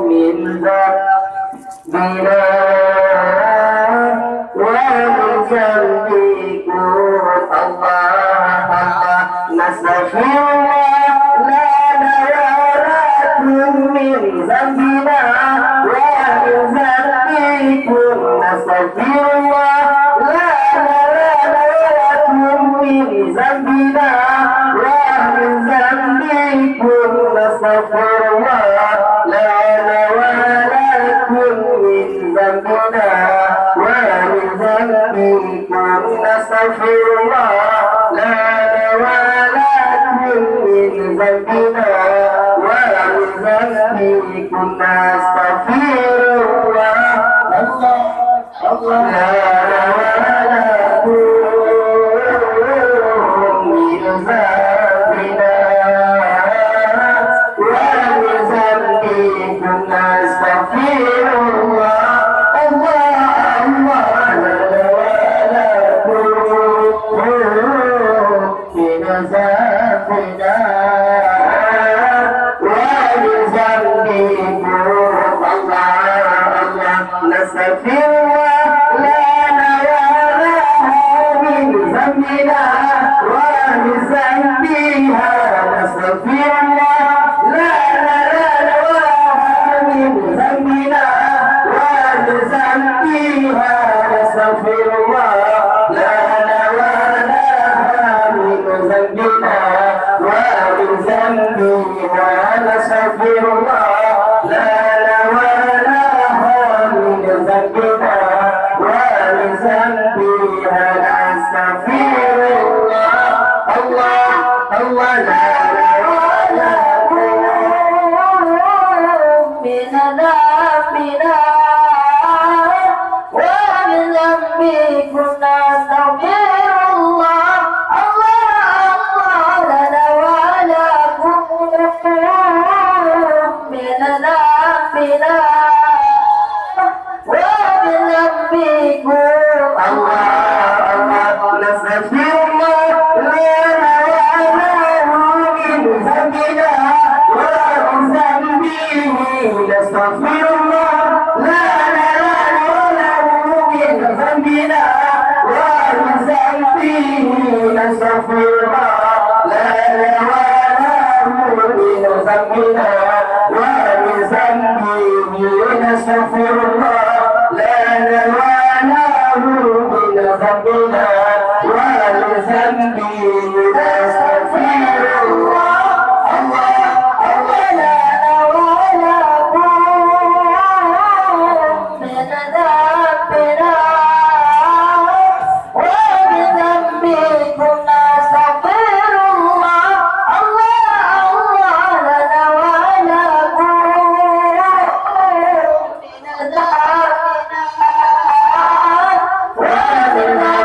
من ذنبنا ومن ذنبكم الله نستغفر لا نراكم من ذنبنا ومن ذنبكم نستغفر لا نراكم من ذنبنا ومن ذنبكم نستغفر لا نراكم من ذنبنا ومن ذنبكم نستغفر لا نراكم من ذنبنا ومن ذنبكم نستغفر الله لا نراكم من ذنبنا ومن ذنبكم نستغفر نستغفر لا نراها من ذنبنا ومن ذنبها نستغفر لا نراها من ذنبنا ومن ذنبها نستغفر لا نراها من ذنبنا ومن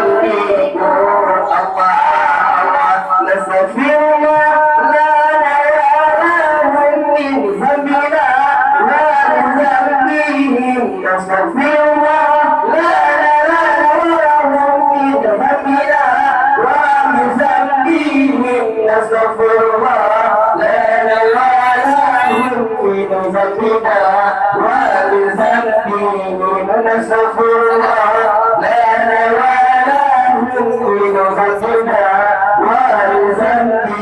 ذنبها نستغفر لا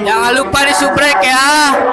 Jangan lupa disubrek ya.